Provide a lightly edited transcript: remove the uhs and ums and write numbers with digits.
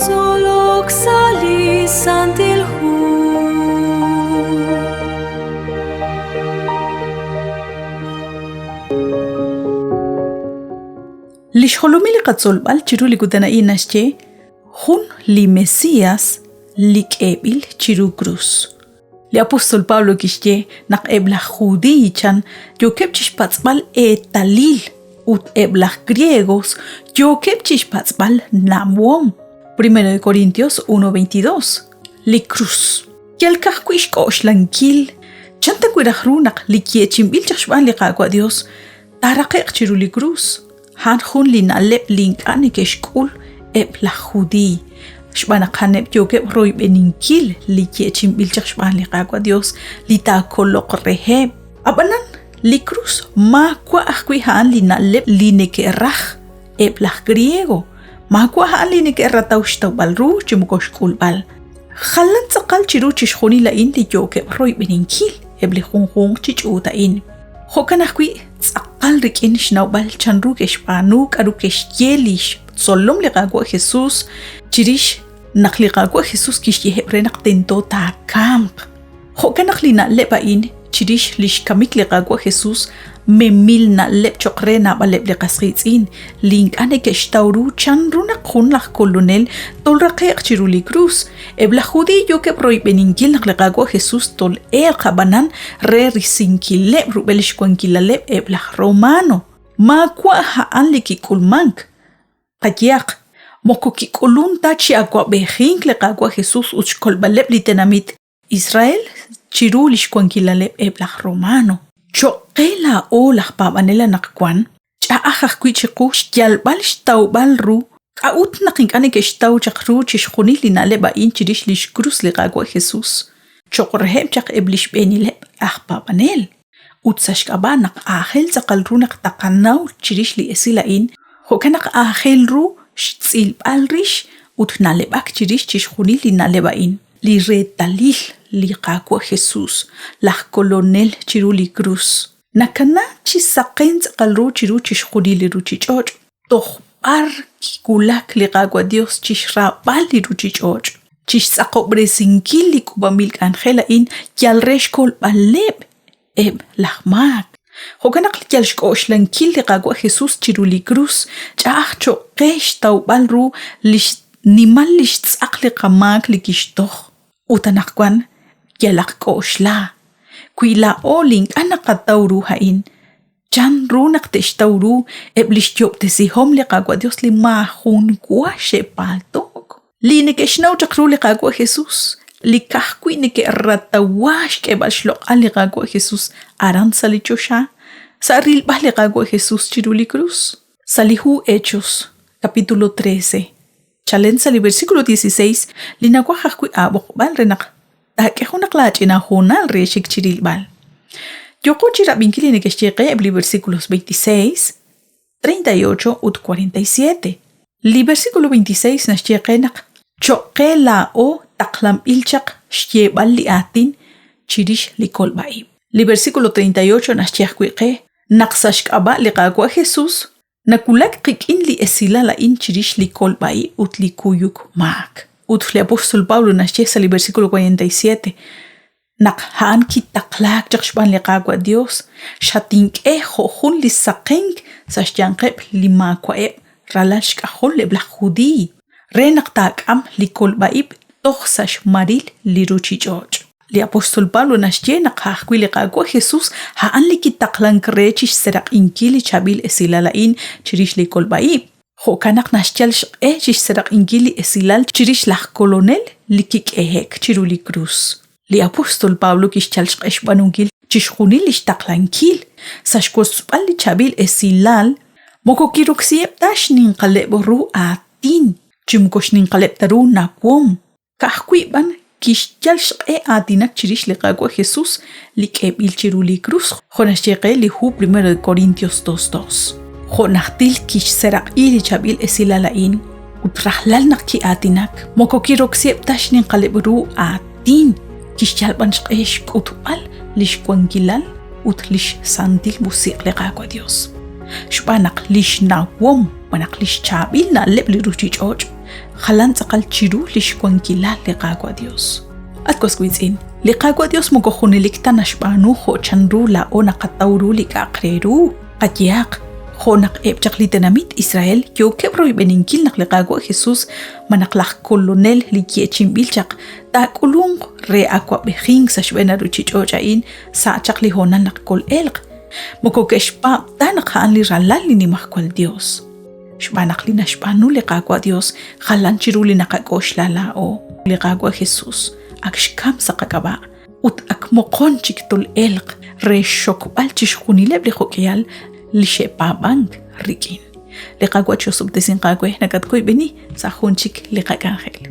Zolok sali santilhu لشخلومي لقتصول بالشيرو لقدنا إيناشتي خون لمسياس لكابل شيرو كروس لأبوستول باولو كيشتي نقابل خودي يشان جو كبتش باتسبال تاليل وتقابل griegos جو كبتش باتسبال ناموم 1 Corintios 1:22 لكروس يالكاح كويش كوش لانكيل چانتا كويرخرونق لكيتشم بيلتشبان لقاقوا ديوس تارقيق شيرو لكروس هان خون لنالب لينكاني كشكول ابلا خودي شبانا قانب جوكب روي بنينكيل لكيتشم بيلتشبان لقاقوا ديوس لتاكولوق رهيب أبنان لكروس ما كوا أخوي هان لنالب لينكرخ ابلا griego ما كوا هان لينكرتاو شتو بالرو جمكوش كول بال خلن تقال شيرو تشخوني لين لجوكب روي بنينكيل ابلي خون تشوتاين خوكان أخوي تقال ركين شنوبال چنرو كشبانو كارو كشيليش صلوم لقاقوا خيسوس جريش نقل لقاقوا خيسوس كيش يهبري نقتنتو تا كامب خوكان أخلينا لباين جريش ليش كاميك لقاقوا خيسوس مميلنا لب چقرينا بالب لقاسقيتين لينك أنا كشتاورو چنرو نقخون لخ كولونيل طول رقيق جيرو لكروس ابلا خودي يوكب روي بنينكيل نقلقاقوا خيسوس طول قبانان ريري سينكيل لب روبلش كوانكيل لب ابلا رومانو ما كوا هان لكي كول مانك قدياق موكو كي كولون تاتشي أقوا بخينك لقاقوا خيسوس وشكول بلب لتناميت إسرائيل جيرو لش كوانكيل لب ابلا رومانو choqela o la pabanela nakwan cha akhakwi chikush yalbal shtaw balru qaut naqinkane ke shtaw chaqru chishkhuni linale ba inchirish lish cruz liqaqwa Jesus choqrehem chaq iblish benile akh pabanel utsashkaba naq akhel zaqalru naq taqanaw chirish li esila in hokanaq akhelru shitsil balrish utnale bak chirish chishkhuni linale ba in li retalil liqaaqwa Jesus la colonel chiruli cruz nakana chisaqent qalru chiru chishquli liru chichoj toqbar kulak liqaaqwa Dios chishra bal liru chichoj chisaqo bresinkil likubamil angela in yalresh kol baleb eb lahmak hoganaq yalshkosh lankil liqaaqwa Jesus chiruli cruz chaq choqesh tawbalru lish nimal lish tsaqli qamak likishtoh utanaqwan yalak koshla kuila oling anaqatawru hain chan runak teshtawru eblish yoptesi hom liqaqwa Dios li mahun kuashe paltok li nekeshnaw chaqru liqaqwa Jesus li kahkui neke ratawash ke balshloq liqaqwa Jesus aran salichosha saril bah liqaqwa Jesus chiruli cruz salihu Hechos capítulo 13 chalen sali versículo 16 linakwa kahkui abok bal renak que una clachina jonal reshik chiril bal. Yo cochira vinkili que cheque en versículos 26, 38 y 47. Li versículo 26 nas cheque nak choque la o taklam ilchak shebal li atin chirish li kolbai. Li versículo 38 nas cheque naksashk aba li qaqwa Jesus nakulak qikin li esila la in chirish li kolbai ut li kuyuk maak. Utfle apóstol Pablo nasce al versículo 47 naqhan kitaklak jaqshban liqaqwa Dios shatink khun li saqink sashyanqeb lima qaeb ralash qahol lebla khudi renaqtak am li kolbaib toxsash maril li ruchichoj li apóstol Pablo nasce naqhaqwi liqaqwa Jesus haan li kitaklank rechish seraq inkili chabil esilalain chirish li kolbaib hokanak nashchal chish seraq ingili esilal chirish lah colonel likik ehek chiruli cruz li apóstol Pablo kishchal shbanungil chishkhunil ishtaqlankil sashkos balli chabil esilal moko kiroksieb tashnin qalebru atin chimkoshnin qalebtaru nakwom kahkui ban kishchal atinak chirish liqaqwa Jesus likebil chiruli cruz khonashqe li hu 1 Corintios 2:2 خونختيل كيش سرق إيلي جابيل إسيلالين وترحلال نقكي آتينك موكو كيروكسيب تاشنين قلب رو آتين كيش جالبانشق إيش كوتوال ليش كوانجلال ut lish santil busiq le qaqwa Dios. Shpanak lish na wom panak lish chabil na lep li ruchich och khalan tsaqal chiru lish kwankila le qaqwa Dios. At kwaskwitsin li qaqwa Dios mo kokhunilikta na shpanu ho chanru la o nakatawru li kaqreru qatyak khonak epchak li tenamit Israel yo kebro ibeninkil nak li qaqwa Jesus manaklak kolonel li kiechimbilchak ta kulung re akwa behing sa shwena ruchich ochain sa chak li honan nak kol elq mokokeshpa tanak haan li ralal li nimahkwal Dios. Shbanak li na shpanu li qaqwa Dios khalan chiru li nakakosh lala o li qaqwa Jesus ak shkam sa qaqaba ut ak mokon chiktul elq re shokbal chishkunileb li khokyal li shepabang rikin. Li qaqwa chosub desin qaqwe nakat koy beni sa khunchik li qaqangel.